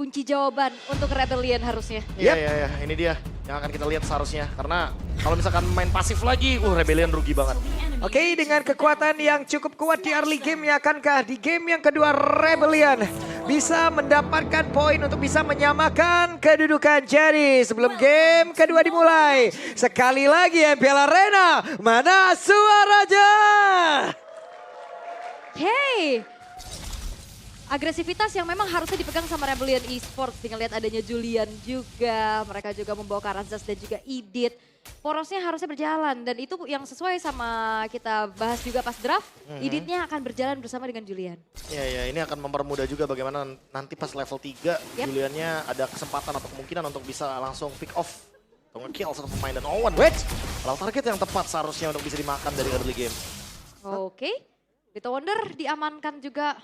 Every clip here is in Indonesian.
kunci jawaban untuk Rebellion harusnya. Iya, ini dia yang akan kita lihat seharusnya. Karena kalau misalkan main pasif lagi, Rebellion rugi banget. Oke, dengan kekuatan yang cukup kuat di early game, akankah di game yang kedua Rebellion bisa mendapatkan poin untuk bisa menyamakan kedudukan? Jadi sebelum game kedua dimulai, sekali lagi MPL Arena, mana suaranya? Hey, agresivitas yang memang harusnya dipegang sama Rebellion Esports. Dengan lihat adanya Julian juga, mereka juga membawa Karazas dan juga Idit. Porosnya harusnya berjalan dan itu yang sesuai sama kita bahas juga pas draft. Iditnya akan berjalan bersama dengan Julian. Iya, ini akan mempermudah juga bagaimana nanti pas level 3 Juliannya ada kesempatan atau kemungkinan untuk bisa langsung pick off atau nge-kill satu pemain dan Owen. Wait, kalau target yang tepat seharusnya untuk bisa dimakan dari early game. Oke, Vito Wonder diamankan juga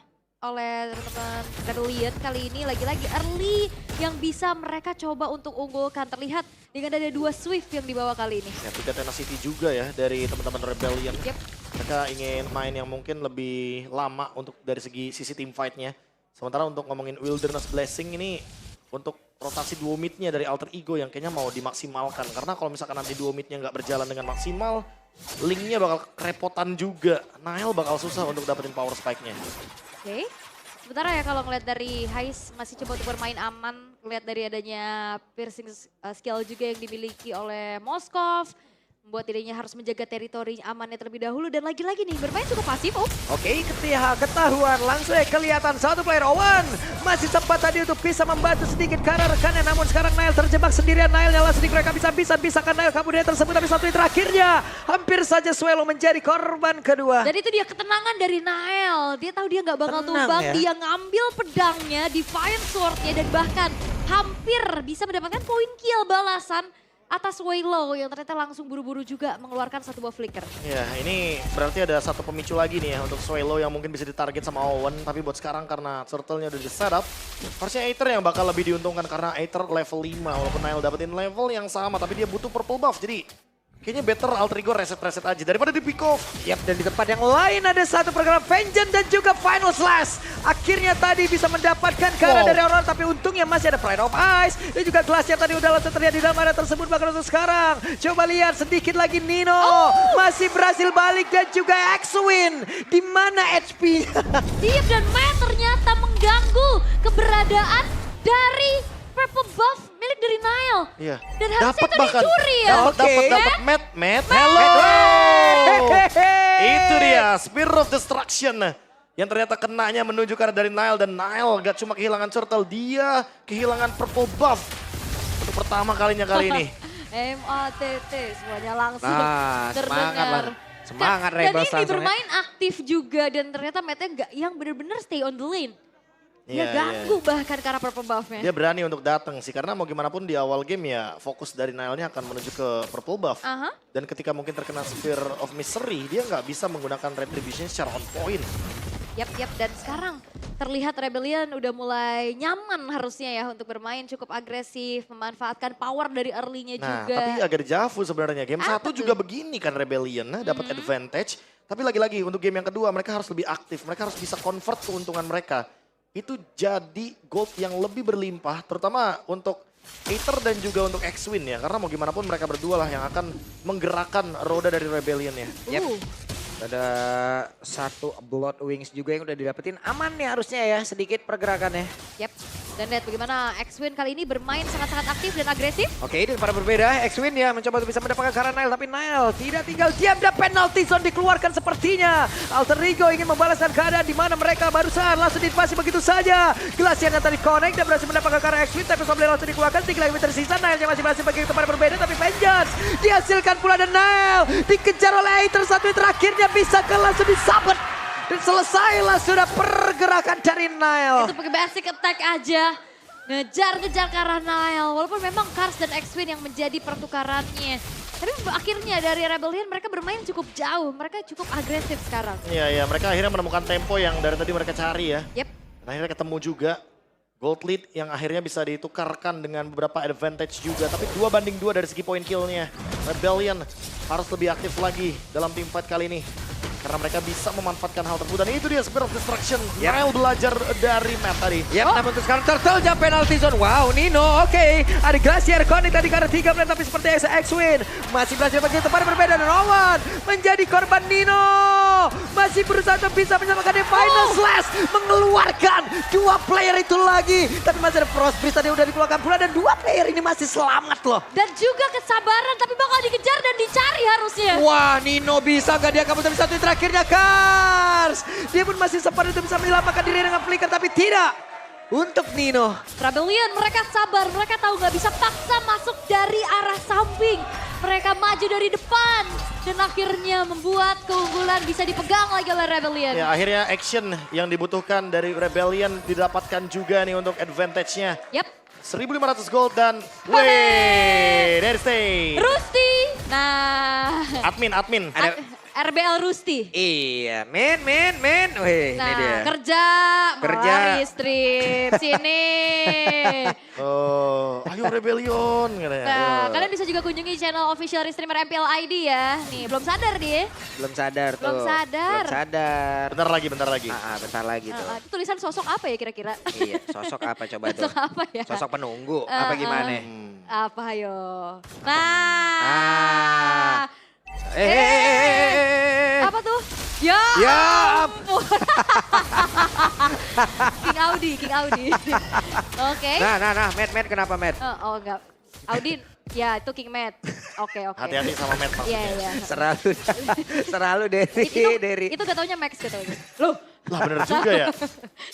oleh teman-teman Rebellion. Kali ini lagi-lagi early yang bisa mereka coba untuk unggulkan. Terlihat dengan ada 2 Swift yang dibawa kali ini. Ya, tidak tenacity juga ya dari teman-teman Rebellion. Mereka ingin main yang mungkin lebih lama untuk dari sisi team fight-nya. Sementara untuk ngomongin Wilderness Blessing ini untuk rotasi duo mid-nya dari Alter Ego yang kayaknya mau dimaksimalkan. Karena kalau misalkan nanti duo mid-nya nggak berjalan dengan maksimal, Link-nya bakal kerepotan juga. Nile bakal susah untuk dapetin power spike-nya. Oke, sementara ya kalau ngeliat dari Hais masih coba untuk bermain aman. Ngeliat dari adanya piercing skill juga yang dimiliki oleh Moskov. Membuat dirinya harus menjaga teritori amannya terlebih dahulu. Dan lagi-lagi nih bermain cukup pasif. Oke, ketahuan langsung kelihatan satu player Owen. Masih sempat tadi untuk bisa membantu sedikit karena rekannya. Namun sekarang Nile terjebak sendirian. Nile nyala sedikit mereka bisa-bisaan Nile kabur dari tersebut. Tapi satu terakhirnya hampir saja Swelo menjadi korban kedua. Dan itu dia ketenangan dari Nile. Dia tahu dia nggak bakal tumbang. Ya? Dia ngambil pedangnya, Defiant Sword-nya. Dan bahkan hampir bisa mendapatkan poin kill balasan atas Waylo yang ternyata langsung buru-buru juga mengeluarkan satu buah flicker. Ya, ini berarti ada satu pemicu lagi nih ya untuk Swelo yang mungkin bisa ditarget sama Owen. Tapi buat sekarang karena turtle-nya udah di-setup, harusnya Aether yang bakal lebih diuntungkan karena Aether level 5. Walaupun Nile dapetin level yang sama, tapi dia butuh purple buff. Jadi kayaknya better Alter Ego reset-reset aja daripada di pick off. Yap, dan di tempat yang lain ada satu program Vengeance dan juga Final Slash. Akhirnya tadi bisa mendapatkan ke arah dari Aurora, tapi untungnya masih ada Pride of Ice. Dan juga Glass yang tadi udah langsung terlihat di dalam area tersebut bahkan untuk sekarang. Coba lihat sedikit lagi Nino. Masih berhasil balik dan juga X-Win. Di mana HP? Deep dan Matt ternyata mengganggu keberadaan dari purple buff milik dari Nile. Iya. Dan harusnya itu dicuri ya. Dapat Matt. Hello. Itu dia Spear of Destruction. Yang ternyata kenanya menuju ke arah dari Nile. Dan Nile gak cuma kehilangan turtle, dia kehilangan purple buff. Untuk pertama kalinya kali ini. MATT semuanya langsung Semangat terdengar. lah. Semangat Dan Rebels ini langsung ya. bermain aktif juga dan ternyata Matt-nya nggak yang benar-benar stay on the lane. Dia Iya, ganggu bahkan ke arah purple buff-nya. Dia berani untuk datang sih, karena mau gimana pun di awal game ya fokus dari Nile-nya akan menuju ke purple buff. Dan ketika mungkin terkena Sphere of Misery, dia nggak bisa menggunakan Retribution secara on point. Yap, dan sekarang terlihat Rebellion udah mulai nyaman harusnya ya untuk bermain cukup agresif, memanfaatkan power dari early-nya Nah, juga. tapi agak dejavu sebenarnya. Game 1 juga begini kan Rebellion, dapat advantage. Tapi lagi-lagi untuk game yang kedua mereka harus lebih aktif, mereka harus bisa convert keuntungan mereka. Itu jadi gold yang lebih berlimpah, terutama untuk Aether dan juga untuk X-Win ya. Karena mau gimana pun mereka berdua lah yang akan menggerakkan roda dari Rebellion ya. Ada satu Blood Wings juga yang udah didapetin. Aman nih harusnya ya sedikit pergerakannya. Yap, dan lihat bagaimana X-Win kali ini bermain sangat-sangat aktif dan agresif. Oke, dan para berbeda, X-Win ya mencoba untuk bisa mendapatkan ke arah Nile. Tapi Nile tidak tinggal diam dan penalty zone dikeluarkan sepertinya. Alter Ego ingin membalaskan keadaan di mana mereka barusan langsung diinvasi begitu saja. Glacier yang tadi connect dan berhasil mendapatkan ke arah X-Win. Tapi Sombly langsung dikeluarkan, 3 lagi tersisa. Nile yang masih berhasil bagi tempat berbeda. Tapi Vengeance dihasilkan pula dan Nile dikejar oleh Aether. Satu yang terakhirnya bisa langsung disabet. Dan selesailah sudah pergerakan dari Nile. Itu pakai basic attack aja. Ngejar ke arah Nile. Walaupun memang Kars dan X-Win yang menjadi pertukarannya. Tapi akhirnya dari Rebellion mereka bermain cukup jauh. Mereka cukup agresif sekarang. Iya, mereka akhirnya menemukan tempo yang dari tadi mereka cari ya. Yep. Dan akhirnya ketemu juga gold lead yang akhirnya bisa ditukarkan dengan beberapa advantage juga. Tapi 2-2 dari segi point kill-nya. Rebellion harus lebih aktif lagi dalam team fight kali ini. Karena mereka bisa memanfaatkan hal tersebut. Dan itu dia Spirit of Destruction. Yep. Nile belajar dari Matt tadi. Yap, namun untuk sekarang Turtle jump penalty zone. Wow, Nino, oke. Ada Glacier Connect tadi karena 3 menit, tapi seperti X-Win masih belajar bagi tempat yang berbeda. Dan Owen menjadi korban Nino. Masih berusaha untuk bisa menyelamatkan di final slash. Mengeluarkan 2 player itu lagi. Tapi masih ada Frost Breeze tadi udah dikeluarkan pula. Dan 2 player ini masih selamat loh. Dan juga kesabaran, tapi bakal dikejar dan dicari harusnya. Wah, Nino bisa nggak dia kabur dari satu terakhirnya Kars. Dia pun masih sempat untuk bisa menyelamatkan diri dengan flicker, tapi tidak untuk Nino. Rebellion, mereka sabar, mereka tahu nggak bisa paksa masuk dari arah samping. Mereka maju dari depan dan akhirnya membuat keunggulan bisa dipegang lagi oleh Rebellion. Ya akhirnya action yang dibutuhkan dari Rebellion didapatkan juga nih untuk advantage-nya. Yap. 1.500 gold dan weh dari stay. Rusty. Nah, Admin. RBL Rusty. Iya, men. Wih, Nah, ini dia. kerja. Melari strip sini. Oh, ayo Rebellion. Nah, kalian bisa juga kunjungi channel official streamer MPL ID ya. Nih, belum sadar dia. Belum sadar tuh. Belum sadar. Belum sadar. Bentar lagi. Bentar lagi tuh. Itu tulisan sosok apa ya kira-kira? Iya, sosok apa coba tuh? Sosok apa ya? Sosok penunggu, apa gimana? Apa yo? Nah. Apa tuh? Ya. Ya. Ampun. King Audi. Oke. Nah, Matt, kenapa Matt? Oh enggak. Audi, ya itu King Matt. Oke. Hati-hati sama Matt maksudnya. Iya. Seralu Derry. Itu gak taunya Max gitu. Loh. Lah bener juga ya.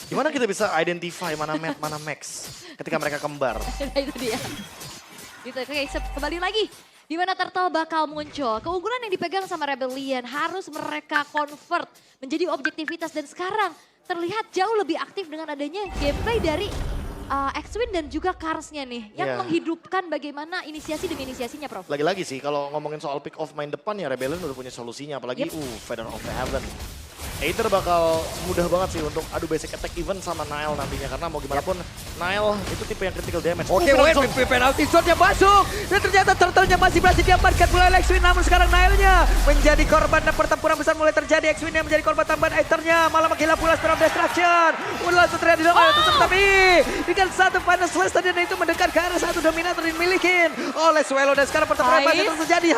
Gimana kita bisa identify mana Matt, mana Max ketika mereka kembar? Nah, itu dia. Gitu. Oke, kembali lagi. Di mana Turtle bakal muncul. Keunggulan yang dipegang sama Rebellion harus mereka convert menjadi objektivitas. Dan sekarang terlihat jauh lebih aktif dengan adanya gameplay dari X-Win dan juga Kars-nya nih. Yang menghidupkan bagaimana inisiasi demi inisiasinya, Prof. Lagi-lagi sih kalau ngomongin soal pick off main depan ya Rebellion udah punya solusinya. Apalagi Feather of the Heaven. Aether bakal mudah banget sih untuk adu basic attack even sama Nile nantinya. Karena mau gimana pun Nile itu tipe yang critical damage. Oke, penalti zone-nya masuk. Dan ternyata Turtle-nya masih berhasil diamankan mulai X-Win. Namun sekarang Nile-nya menjadi korban dan pertempuran besar mulai terjadi. X-Win yang menjadi korban tambahan Aether-nya. Malah menghilang pula Spirit of Destruction. Udah langsung terjadi dalam tapi dengan satu final slash tadi itu mendekat ke arah satu dominator yang dimiliki oleh Swallow. Dan sekarang pertempuran masih terus terjadi.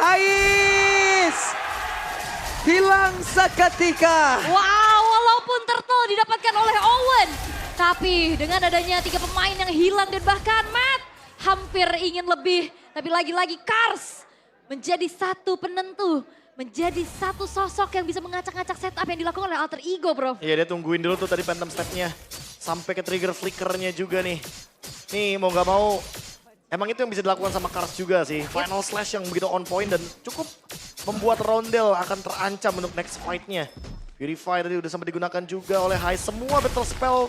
Hilang seketika. Wow, walaupun Turtle didapatkan oleh Owen. Tapi dengan adanya 3 pemain yang hilang dan bahkan Matt hampir ingin lebih. Tapi lagi-lagi Kars menjadi satu penentu. Menjadi satu sosok yang bisa mengacak-ngacak setup yang dilakukan oleh Alter Ego, bro. Iya dia tungguin dulu tuh tadi phantom step-nya. Sampai ke trigger flickernya juga nih. Nih mau gak mau. Emang itu yang bisa dilakukan sama Kars juga sih. Final slash yang begitu on point dan cukup membuat Rondel akan terancam untuk next fight-nya. Purify tadi udah sempat digunakan juga oleh Hai. Semua battle spell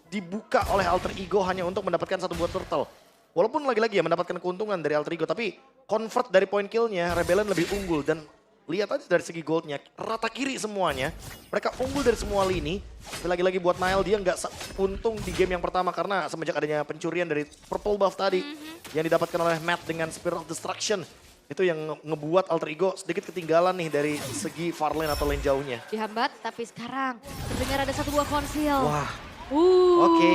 dibuka oleh Alter Ego hanya untuk mendapatkan satu buah turtle. Walaupun lagi-lagi ya mendapatkan keuntungan dari Alter Ego, tapi convert dari point kill-nya Rebellion lebih unggul. Dan lihat aja dari segi gold-nya, rata kiri semuanya. Mereka unggul dari semua lini. Tapi lagi-lagi buat Nile dia nggak untung di game yang pertama karena semenjak adanya pencurian dari purple buff tadi. Yang didapatkan oleh Matt dengan Spirit of Destruction. Itu yang ngebuat Alter Ego sedikit ketinggalan nih dari segi far lane atau lane jauhnya. Dihambat, tapi sekarang terdengar ada satu buah konsil. Wah, oke.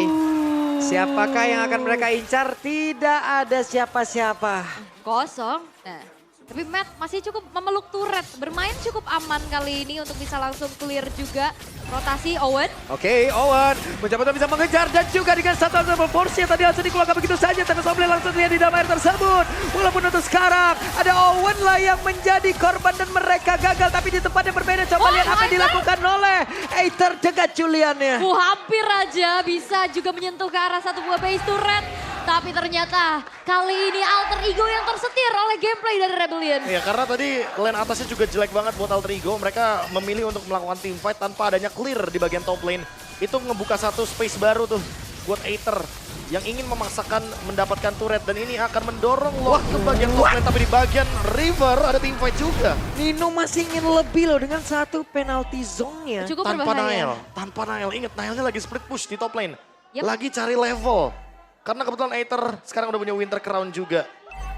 Siapakah yang akan mereka incar? Tidak ada siapa-siapa. Kosong. Nah, tapi Matt masih cukup memeluk turret. Bermain cukup aman kali ini untuk bisa langsung clear juga. Rotasi Owen. Oke, Owen mencoba untuk bisa mengejar dan juga dengan satu porsi yang tadi langsung dikeluarkan begitu saja. Tapi Soble langsung lihat di dalam air tersebut. Walaupun untuk sekarang ada Owen lah yang menjadi korban dan mereka gagal. Tapi di tempat yang berbeda coba lihat apa yang dilakukan oleh Aether dengan Juliannya. Hampir aja bisa juga menyentuh ke arah satu buah base turret. Tapi ternyata kali ini Alter Ego yang tersetir oleh gameplay dari Rebellion. Ya karena tadi lane atasnya juga jelek banget buat Alter Ego. Mereka memilih untuk melakukan team fight tanpa adanya clear di bagian top lane. Itu ngebuka satu space baru tuh buat Aether yang ingin memaksakan mendapatkan turret. Dan ini akan mendorong loh ke bagian top lane. Tapi di bagian river ada team fight juga. Nino masih ingin lebih loh dengan satu penalty zone-nya. Cukup Tanpa berbahaya. Nile. Tanpa Nile. Ingat Nile-nya lagi split push di top lane. Yep. Lagi cari level. Karena kebetulan Aether sekarang udah punya Winter Crown juga.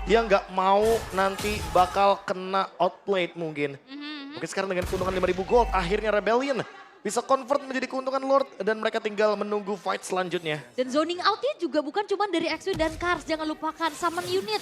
Dia nggak mau nanti bakal kena outplayed mungkin. Mungkin sekarang dengan keuntungan 5.000 gold, akhirnya Rebellion bisa convert menjadi keuntungan Lord dan mereka tinggal menunggu fight selanjutnya. Dan zoning outnya juga bukan cuma dari X-Wing dan Cars, jangan lupakan summon unit.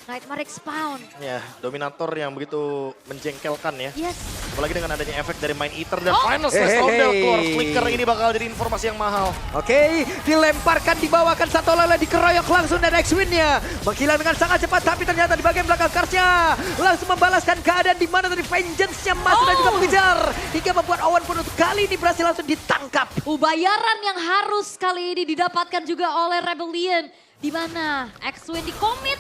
Nightmare Expound. Ya, Dominator yang begitu menjengkelkan ya. Yes. Apalagi dengan adanya efek dari Mind Eater dan Oh. Final Slash Order keluar. Hehehe. Flicker ini bakal jadi informasi yang mahal. Oke, dilemparkan, dibawakan satu lele, dikeroyok langsung dan X-Win-nya. Menghilang dengan sangat cepat, tapi ternyata di bagian belakang Karsnya langsung membalaskan keadaan di mana tadi Vengeance-nya masuk dan juga mengejar. Hingga membuat Owen pun untuk kali ini berhasil langsung ditangkap. Bayaran yang harus kali ini didapatkan juga oleh Rebellion. Di mana X-Wing dikomit.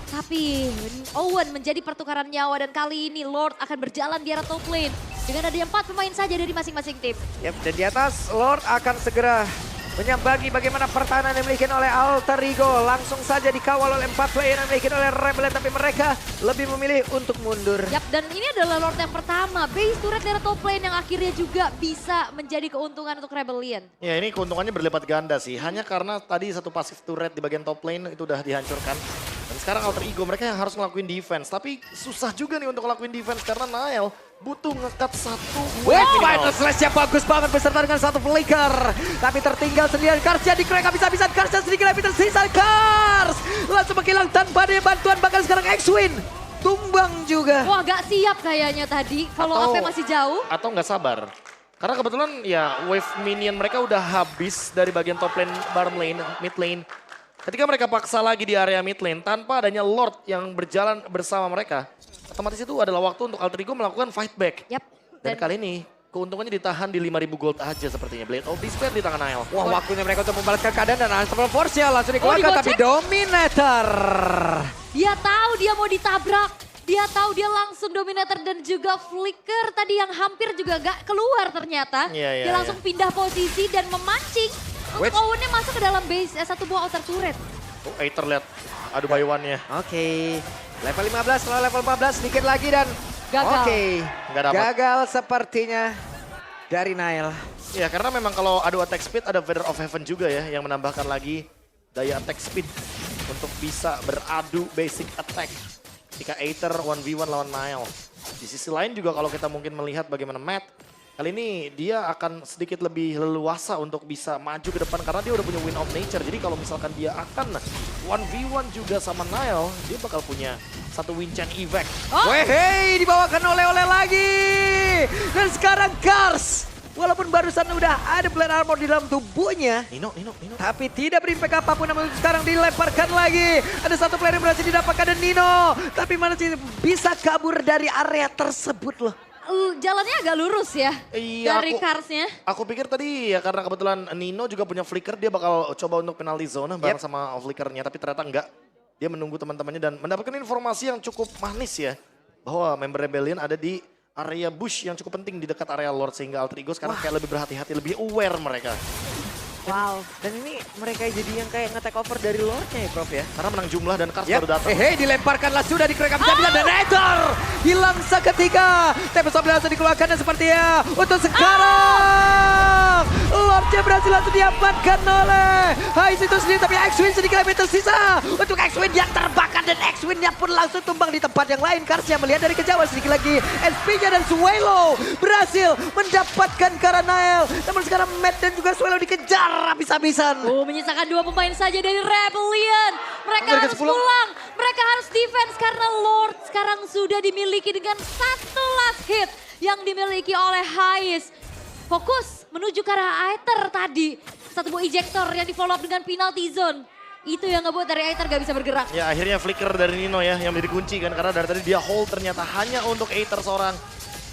Tapi Owen menjadi pertukaran nyawa dan kali ini Lord akan berjalan di arah top lane. Dengan adanya 4 pemain saja dari masing-masing tim. Yap, dan di atas Lord akan segera menyambangi bagaimana pertahanan yang dimiliki oleh Alter Ego. Langsung saja dikawal oleh 4 player yang dimiliki oleh Rebellion, tapi mereka lebih memilih untuk mundur. Yap, dan ini adalah Lord yang pertama. Base turret dari top lane yang akhirnya juga bisa menjadi keuntungan untuk Rebellion. Ya ini keuntungannya berlipat ganda sih. Hanya karena tadi satu pasif turret di bagian top lane itu udah dihancurkan. Dan sekarang Alter Ego mereka yang harus ngelakuin defense. Tapi susah juga nih untuk ngelakuin defense karena Nile butuh ngekat satu Wait, wave final minimal. slash-nya bagus banget beserta dengan satu flicker. Tapi tertinggal sendirian Karsnya di crack habis-habisan. Karsnya sedikit lebih tersisa. Kars langsung menghilang tanpa ada bantuan. Bahkan sekarang X-Win tumbang juga. Wah, gak siap kayaknya tadi. Follow Atau- up-nya masih jauh. Atau nggak sabar. Karena kebetulan ya wave minion mereka udah habis dari bagian top lane, bottom lane, mid lane. Ketika mereka paksa lagi di area mid lane tanpa adanya Lord yang berjalan bersama mereka, otomatis itu adalah waktu untuk Alter Ego melakukan fight back. Yap. Dan kali ini keuntungannya ditahan di 5.000 gold aja sepertinya. Blade of Despair di tangan Nile. Wah, waktunya mereka untuk membalaskan keadaan dan Unstoppable Force-nya langsung dikeluarkan. digocek? Tapi Dominator. Dia tahu dia mau ditabrak. Dia tahu dia langsung Dominator dan juga Flicker tadi yang hampir juga gak keluar ternyata. Iya, iya, Dia langsung pindah posisi dan memancing. Wait. Owennya masuk ke dalam base satu buah outer turret. Oh, Aether lihat adu bayuannya. Oke, level 15 lawan level 14 sedikit lagi dan Gagal. Oke, Nggak dapat. gagal sepertinya dari Nile. Ya karena memang kalau adu attack speed ada Feather of Heaven juga ya yang menambahkan lagi daya attack speed untuk bisa beradu basic attack. Ketika Aether 1v1 lawan Nile. Di sisi lain juga kalau kita mungkin melihat bagaimana Matt kali ini dia akan sedikit lebih leluasa untuk bisa maju ke depan karena dia udah punya Wind of Nature. Jadi kalau misalkan dia akan 1v1 juga sama Nile, dia bakal punya satu Winchan Evac. Oh, Wehey, dibawakan oleh-oleh lagi. Dan sekarang Kars, walaupun barusan udah ada plate armor di dalam tubuhnya, Nino. tapi tidak berimpact apapun, namun sekarang dilemparkan lagi. Ada satu player yang berhasil didapatkan dan Nino. Tapi mana sih bisa kabur dari area tersebut loh. jalannya agak lurus ya Iya, dari Karsnya. Aku pikir tadi ya karena kebetulan Nino juga punya flicker, dia bakal coba untuk penalty zone bareng sama flickernya. Tapi ternyata enggak, dia menunggu teman-temannya dan mendapatkan informasi yang cukup manis ya. Bahwa member Rebellion ada di area bush yang cukup penting di dekat area Lord. Sehingga Alter Ego sekarang kayak lebih berhati-hati, lebih aware mereka. Wow, dan ini mereka jadi yang kayak nge-take over dari Lordnya ya Prof ya. Karena menang jumlah dan Kars Yap. baru datang. Dilemparkanlah sudah di crack habis-habisan dan Aether hilang seketika. Tempest langsung dikeluarkan dan sepertinya untuk sekarang Lordnya berhasil langsung diamankan oleh Hais itu sendiri, tapi X-Win sedikit lebih tersisa untuk X-Win yang terbakar dan X-Win-nya pun langsung tumbang di tempat yang lain. Karsnya melihat dari kejauhan sedikit lagi SP-nya dan Swallow berhasil mendapatkan Karanael. Namun sekarang Matt dan juga Swallow dikejar habis-habisan. Menyisakan 2 pemain saja dari Rebellion. Mereka Mereka harus pulang. Mereka harus defense karena Lord sekarang sudah dimiliki dengan satu last hit yang dimiliki oleh Hais. Fokus menuju ke arah Aether tadi. Satu buah ejector yang di follow up dengan penalty zone. Itu yang ngebuat dari Aether gak bisa bergerak. Ya akhirnya flicker dari Nino ya yang menjadi kunci kan. Karena dari tadi dia hold ternyata hanya untuk Aether seorang.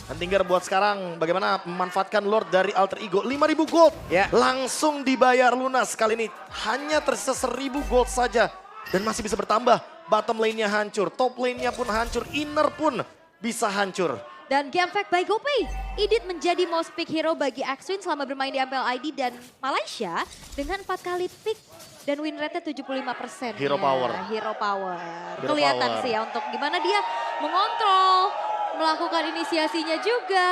Dan tinggal buat sekarang bagaimana memanfaatkan Lord dari Alter Ego. 5.000 gold Ya. langsung dibayar lunas. Kali ini hanya tersisa 1.000 gold saja. Dan masih bisa bertambah. Bottom lane-nya hancur, top lane-nya pun hancur, inner pun bisa hancur. Dan game fact by GoPay, Idit menjadi most pick hero bagi X-Win selama bermain di MPLID dan Malaysia dengan 4 kali pick dan win rate-nya 75%. Hero power. Hero power. Hero Kelihatan power. sih ya untuk gimana dia mengontrol, melakukan inisiasinya juga.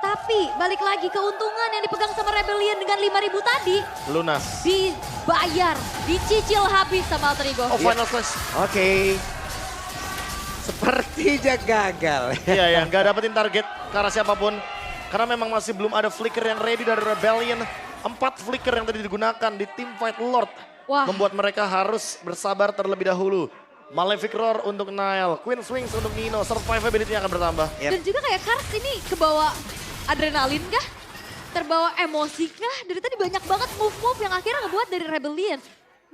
Tapi balik lagi keuntungan yang dipegang sama Rebellion dengan 5.000 tadi Lunas. dibayar, dicicil habis sama Alter Ego. Oh final slash. Oke. Sepertinya gagal. Iya ya, nggak dapetin target. ke arah siapapun. Karena memang masih belum ada flicker yang ready dari Rebellion. 4 flicker yang tadi digunakan di teamfight Lord. Wah. Membuat mereka harus bersabar terlebih dahulu. Malefic Roar untuk Nile, Queen Swings untuk Nino, survivability-nya akan bertambah. Yep. Dan juga kayak Kars ini kebawa adrenalin kah? Terbawa emosi kah? Dari tadi banyak banget move-move yang akhirnya ngebuat dari Rebellion.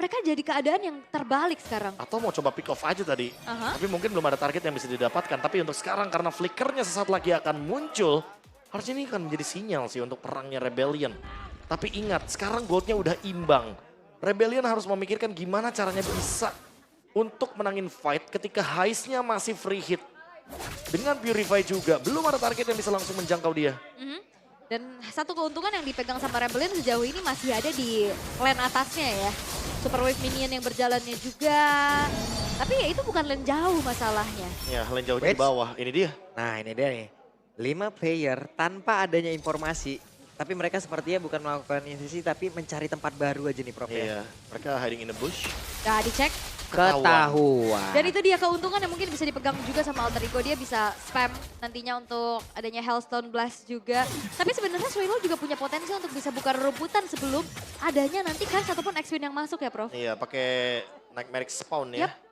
Mereka jadi keadaan yang terbalik sekarang. Atau mau coba pick off aja tadi. Aha. Tapi mungkin belum ada target yang bisa didapatkan. Tapi untuk sekarang karena flickernya sesaat lagi akan muncul. Harusnya ini akan menjadi sinyal sih untuk perangnya Rebellion. Tapi ingat, sekarang goldnya udah imbang. Rebellion harus memikirkan gimana caranya bisa untuk menangin fight ketika Heist-nya masih free hit. Dengan Purify juga, belum ada target yang bisa langsung menjangkau dia. Mhm. Dan satu keuntungan yang dipegang sama Rebellion sejauh ini masih ada di lane atasnya ya. Super Wave Minion yang berjalannya juga. Tapi ya itu bukan lane jauh masalahnya. Ya, lane jauhnya di Wait. bawah. Ini dia. Nah ini dia nih. 5 player tanpa adanya informasi. Tapi mereka sepertinya bukan melakukan inisiasi tapi mencari tempat baru aja nih Prof ya. Iya, mereka hiding in the bush. Nah dicek. Ketahuan. Dan itu dia keuntungan yang mungkin bisa dipegang juga sama Alter Ego. Dia bisa spam nantinya untuk adanya Hellstone Blast juga. Tapi sebenarnya Swelo juga punya potensi untuk bisa buka rumputan sebelum adanya nanti Kars ataupun X-Win yang masuk ya Prof. Iya, pakai Nightmare Spawn ya. Yap.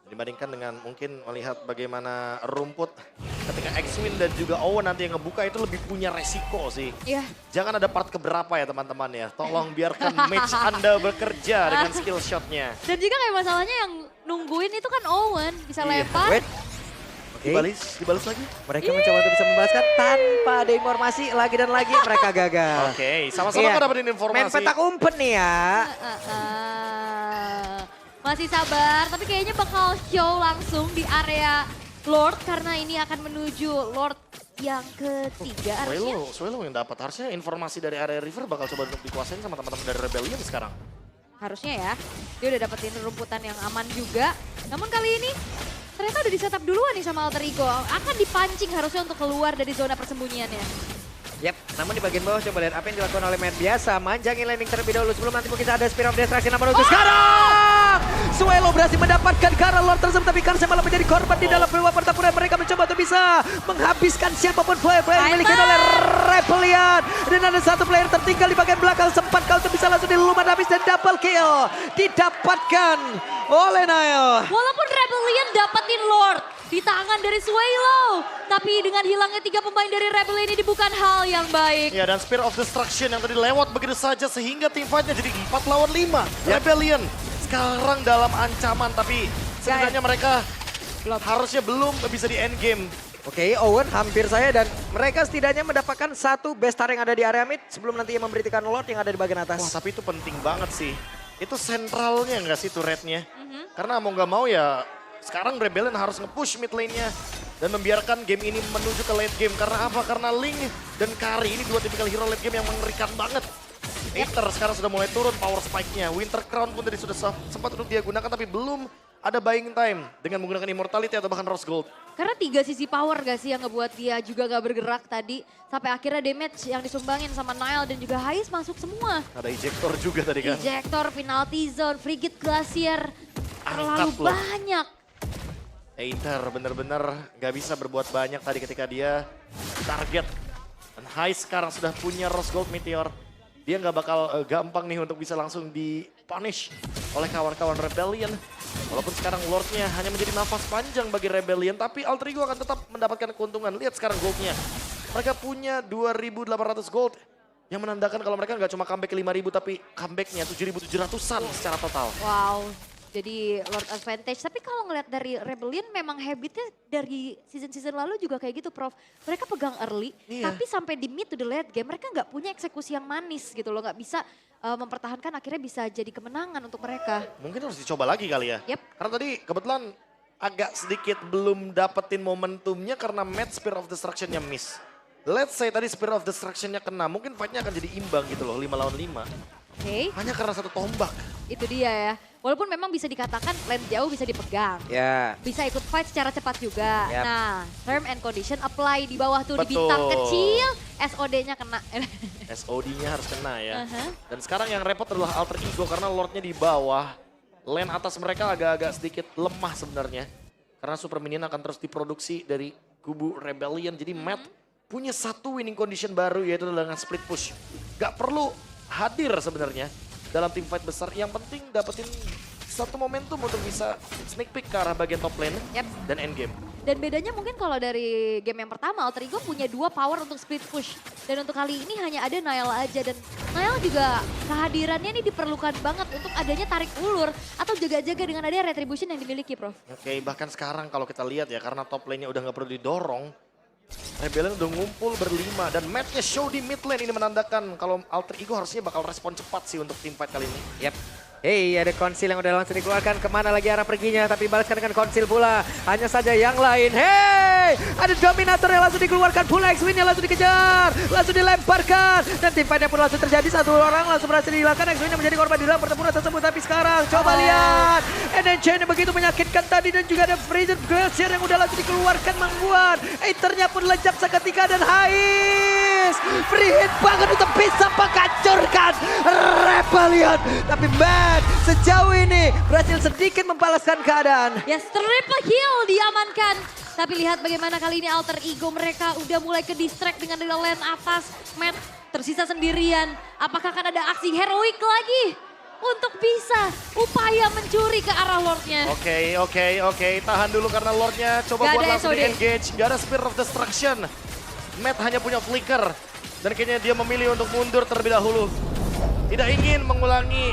Dibandingkan dengan mungkin melihat bagaimana rumput ketika X-Win dan juga Owen nanti yang ngebuka itu lebih punya resiko sih. Iya. Jangan ada part keberapa ya teman-teman ya. Tolong biarkan match Anda bekerja dengan skill shotnya. Dan juga kayak masalahnya yang nungguin itu kan Owen. Bisa Iya. lempar. Wait. Oke. Dibalas lagi. Mereka mencoba untuk bisa membalaskan tanpa ada informasi lagi dan lagi mereka gagal. Oke, sama-sama kok dapetin Main informasi. petak umpet nih ya. Masih sabar, tapi kayaknya bakal show langsung di area Lord karena ini akan menuju Lord yang ketiga harusnya. Swelo yang dapat. Harusnya informasi dari area river bakal coba untuk dikuasain sama teman-teman dari Rebellion sekarang. Harusnya ya, dia udah dapetin rumputan yang aman juga. Namun kali ini ternyata udah di-setup duluan nih sama Alter Ego. Akan dipancing harusnya untuk keluar dari zona persembunyiannya. Yap, namun di bagian bawah coba lihat apa yang dilakukan oleh Matt biasa. Manjangin landing terlebih dahulu sebelum nanti mungkin ada Spear of Destruction nomor 1 sekarang. Swelo berhasil mendapatkan ke arah Lord tersebut tapi Karsnya malah menjadi korban di dalam peluang pertempuran. Mereka mencoba untuk bisa menghabiskan siapapun player-player yang dimiliki oleh Rebellion. Dan ada satu player tertinggal di bagian belakang sempat kau untuk bisa langsung dilumat habis dan double kill didapatkan oleh Nile. Walaupun Rebellion dapetin Lord di tangan dari Swelo. Tapi dengan hilangnya 3 pemain dari Rebellion ini bukan hal yang baik. Ya, dan Spear of Destruction yang tadi lewat begitu saja sehingga tim fight-nya jadi 4 lawan 5. Rebellion sekarang dalam ancaman tapi sebenarnya mereka harusnya belum bisa di end game. Oke, Owen hampir saya dan mereka setidaknya mendapatkan satu best star yang ada di area mid sebelum nantinya memberikan Lord yang ada di bagian atas. Wah, tapi itu penting banget sih. Itu sentralnya nggak sih turretnya? Karena mau nggak mau ya sekarang Rebellion harus nge-push mid lane-nya dan membiarkan game ini menuju ke late game. Karena apa? Karena Ling dan Kari ini dua tipikal hero late game yang mengerikan banget. Aether sekarang sudah mulai turun power spike-nya. Winter Crown pun tadi sudah sempat untuk dia gunakan tapi belum ada buying time dengan menggunakan Immortality atau bahkan Rose Gold. Karena 3 sisi power gak sih yang ngebuat dia juga gak bergerak tadi. Sampai akhirnya damage yang disumbangin sama Nile dan juga Hais masuk semua. Ada ejector juga tadi kan. Ejector, penalty zone, frigate glacier. Terlalu Angkat loh. banyak. Aether bener-bener gak bisa berbuat banyak tadi ketika dia target. Dan High sekarang sudah punya Rose Gold Meteor. Dia gak bakal gampang nih untuk bisa langsung di-punish oleh kawan-kawan Rebellion. Walaupun sekarang Lordnya hanya menjadi nafas panjang bagi Rebellion. Tapi Alter Ego akan tetap mendapatkan keuntungan. Lihat sekarang goldnya. Mereka punya 2.800 gold. Yang menandakan kalau mereka gak cuma comeback 5.000 tapi comebacknya 7.700-an secara total. Wow, jadi Lord Advantage. Tapi kalau ngeliat dari Rebellion memang habitnya dari season-season lalu juga kayak gitu Prof. Mereka pegang early, Iya. tapi sampai di mid to the late game mereka nggak punya eksekusi yang manis gitu loh. Nggak bisa mempertahankan akhirnya bisa jadi kemenangan untuk mereka. Mungkin harus dicoba lagi kali ya. Yep. Karena tadi kebetulan agak sedikit belum dapetin momentumnya karena match Spear of Destruction-nya miss. Let's say tadi Spear of Destruction-nya kena, mungkin fight-nya akan jadi imbang gitu loh, 5 lawan 5. Oke, Hanya karena satu tombak. itu dia ya. Walaupun memang bisa dikatakan lane jauh bisa dipegang. Ya, Bisa ikut fight secara cepat juga. Yap. Nah, term and condition apply di bawah tuh di Betul. bintang kecil, SOD-nya kena. SOD-nya harus kena ya. Uh-huh. Dan sekarang yang repot adalah Alter Ego karena Lordnya di bawah. Lane atas mereka agak-agak sedikit lemah sebenarnya. Karena Super Minion akan terus diproduksi dari kubu Rebellion. Jadi Matt punya satu winning condition baru yaitu dengan split push. Gak perlu hadir sebenarnya dalam tim fight besar. Yang penting dapetin satu momentum untuk bisa sneak peek ke arah bagian top lane Yep. dan endgame. Dan bedanya mungkin kalau dari game yang pertama, Alter Ego punya 2 power untuk split push. Dan untuk kali ini hanya ada Niall aja. Dan Niall juga kehadirannya ini diperlukan banget untuk adanya tarik ulur atau jaga-jaga dengan adanya retribution yang dimiliki, Prof. Oke, bahkan sekarang kalau kita lihat ya, karena top lane-nya udah nggak perlu didorong, Rebellion udah ngumpul berlima dan match-nya show di mid lane ini menandakan kalau Alter Ego harusnya bakal respon cepat sih untuk team fight kali ini. Yap. Hey, ada konsil yang udah langsung dikeluarkan. Kemana lagi arah perginya? Tapi balaskan dengan konsil pula. Hanya saja yang lain. Hey, ada Dominator yang langsung dikeluarkan pula. X-Win-nya langsung dikejar. Langsung dilemparkan. Dan tim fight-nya pun langsung terjadi. Satu orang langsung berhasil dihilangkan. X-Win-nya menjadi korban di dalam pertempuran tersebut. Tapi sekarang coba lihat. NNC-nya begitu menyakitkan tadi. Dan juga ada Freezer Glacier yang udah langsung dikeluarkan. Membuat Aether-nya pun lejap seketika. Dan Hais. Free hit banget untuk bisa menghancurkan Rebellion. Tapi sejauh ini berhasil sedikit membalaskan keadaan. Yes, triple kill diamankan. Tapi lihat bagaimana kali ini Alter Ego mereka udah mulai ke distract dengan di lane atas. Matt tersisa sendirian. Apakah akan ada aksi heroik lagi? Untuk bisa upaya mencuri ke arah Lordnya. Oke. Tahan dulu karena Lordnya coba Gak buat ada langsung SOD. di-engage. Gak ada Spear of Destruction. Matt hanya punya flicker. Dan kayaknya dia memilih untuk mundur terlebih dahulu. Tidak ingin mengulangi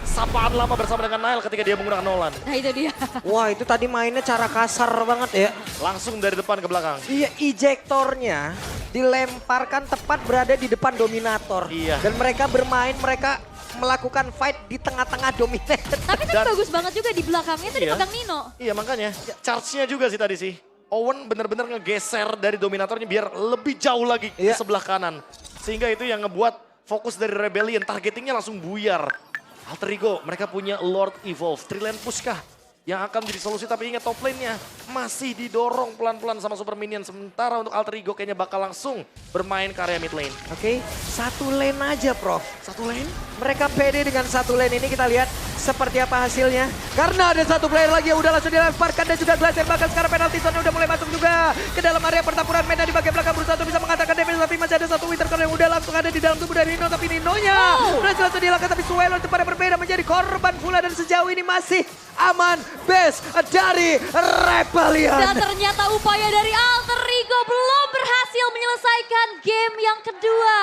sapaan lama bersama dengan Niall ketika dia menggunakan Nolan. Nah itu dia. Wah, itu tadi mainnya cara kasar banget ya. Langsung dari depan ke belakang. Iya, ejektornya dilemparkan tepat berada di depan Dominator. Iya. Dan mereka bermain, mereka melakukan fight di tengah-tengah Dominator. Tapi kan bagus banget juga di belakangnya itu Iya. dipegang Nino. Iya makanya, charge-nya juga sih tadi sih. Owen benar-benar ngegeser dari Dominatornya biar lebih jauh lagi ke Iya. sebelah kanan. Sehingga itu yang ngebuat fokus dari Rebellion, targetingnya langsung buyar. Alter Ego, mereka punya Lord Evolve. 3-lane push kah yang akan jadi solusi, tapi ingat top lane-nya masih didorong pelan-pelan sama Super Minion. Sementara untuk Alter Ego kayaknya bakal langsung bermain ke area mid lane. Oke, satu lane aja, Prof. Satu lane? Mereka pede dengan satu lane ini, kita lihat seperti apa hasilnya. Karena ada satu player lagi yang udah langsung dilemparkan dan juga Glacier bahkan sekarang penalty zone udah mulai masuk juga ke dalam area pertempuran. Meda di bagian belakang berusaha untuk bisa mengatakan damage, tapi masih ada satu Wintercore yang udah langsung ada di dalam tubuh dari Nino. Tapi Ninonya berhasil langsung dihilangkan, tapi Swallow itu pada berbeda menjadi korban pula dan sejauh ini masih aman base dari Rebellion. Dan ternyata upaya dari Alter Ego belum berhasil menyelesaikan game yang kedua.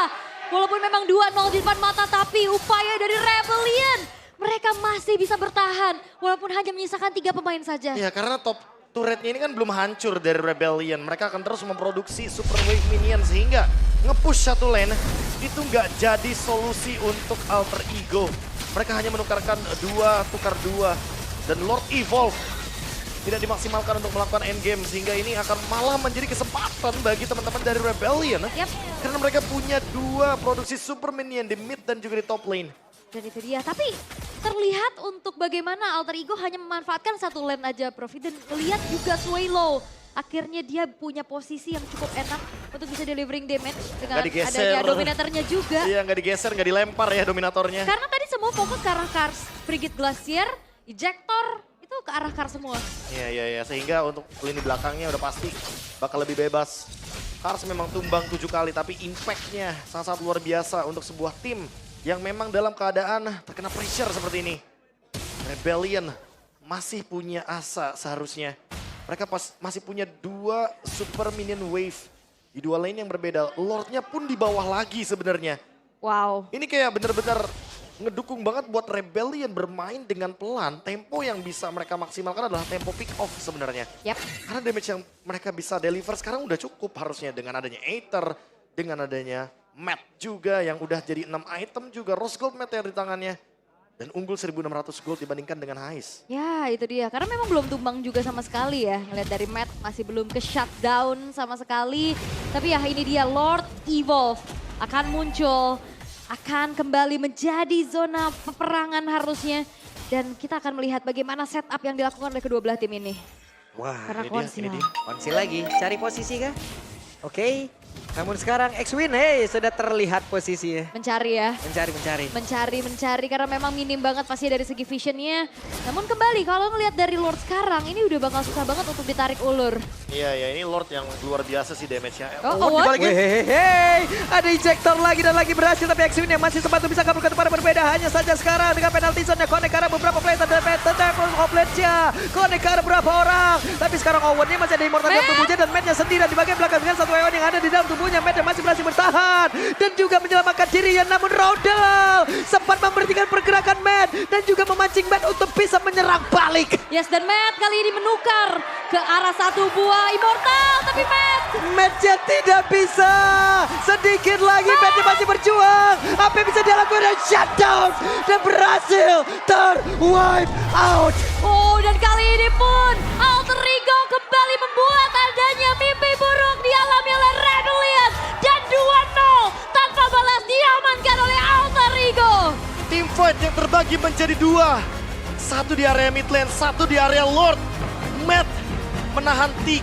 Walaupun memang 2-0 di depan mata, tapi upaya dari Rebellion mereka masih bisa bertahan. Walaupun hanya menyisakan 3 pemain saja. Ya karena top turretnya ini kan belum hancur dari Rebellion. Mereka akan terus memproduksi Super Wave Minion sehingga nge-push satu lane itu nggak jadi solusi untuk Alter Ego. Mereka hanya menukarkan 2, tukar 2. Dan Lord Evolve tidak dimaksimalkan untuk melakukan endgame. Sehingga ini akan malah menjadi kesempatan bagi teman-teman dari Rebellion. Yap. Karena mereka punya 2 produksi Super Minion di mid dan juga di top lane. Dan itu dia. Tapi terlihat untuk bagaimana Alter Ego hanya memanfaatkan satu lane aja, Prof. Dan melihat juga Swallow. Akhirnya dia punya posisi yang cukup enak untuk bisa delivering damage dengan Nggak digeser. adanya Dominatornya juga. Iya nggak digeser, nggak dilempar ya Dominatornya. Karena tadi semua fokus ke arah Kars, Frigate Glacier, Ejector, itu ke arah Kars semua. Iya. Sehingga untuk lini belakangnya udah pasti bakal lebih bebas. Kars memang tumbang 7 kali, tapi impact-nya sangat luar biasa untuk sebuah tim yang memang dalam keadaan terkena pressure seperti ini. Rebellion masih punya asa seharusnya. Mereka masih punya 2 Super Minion Wave di 2 lane yang berbeda. Lordnya pun di bawah lagi sebenarnya. Wow. Ini kayak bener-bener ngedukung banget buat Rebellion bermain dengan pelan. Tempo yang bisa mereka maksimalkan adalah tempo pick off sebenarnya. Yap. Karena damage yang mereka bisa deliver sekarang udah cukup harusnya dengan adanya Aether, dengan adanya Matt juga yang udah jadi 6 item juga. Rose Gold Matt yang di tangannya. Dan unggul 1.600 gold dibandingkan dengan Hais. Ya itu dia, karena memang belum tumbang juga sama sekali ya. Ngeliat dari Matt masih belum ke shutdown sama sekali. Tapi ya ini dia Lord Evolve akan muncul. Akan kembali menjadi zona peperangan harusnya. Dan kita akan melihat bagaimana setup yang dilakukan oleh kedua belah tim ini. Wah, Karena ini dia, konsil. ini dia. konsil lagi. Cari posisi kah? Oke. Namun sekarang X-Win, sudah terlihat posisinya. Mencari ya. Mencari. Karena memang minim banget pasti dari segi visionnya. Namun kembali kalau ngelihat dari Lord sekarang ini udah bakal susah banget untuk ditarik ulur. Iya, ya ini Lord yang luar biasa sih damage-nya. Oh, what? dibalik ya. Hehehe, ada injektor lagi dan lagi berhasil, tapi X-Win yang masih sempat bisa kabur ke tempat berbeda. Hanya saja sekarang dengan penalty zone-nya connect ke arah beberapa player dan tetap offlane-nya. Connect ke arah beberapa orang. Tapi sekarang Owen-nya masih ada immortal dalam tubuhnya dan Matt-nya sendirian di bagian belakang dengan satu Ewan yang ada di dalam tubuhnya. Matt masih berhasil bertahan dan juga menyelamatkan dirinya, namun Rodel sempat memberhentikan pergerakan Matt dan juga memancing Matt untuk bisa menyerang balik. Yes, dan Matt kali ini menukar ke arah satu buah immortal, tapi Match-nya tidak bisa. Sedikit lagi Matt masih berjuang. Apa yang bisa dia lakukan dan shutdown dan berhasil ter-wipe out. Oh, dan kali ini pun Alter Ego kembali membuat adanya mimpi buruk dialami oleh Rebellion. Dan 2-0 tanpa balas diamankan oleh Alter Ego. Team fight yang terbagi menjadi dua. Satu di area mid lane, satu di area Lord. Matt menahan 3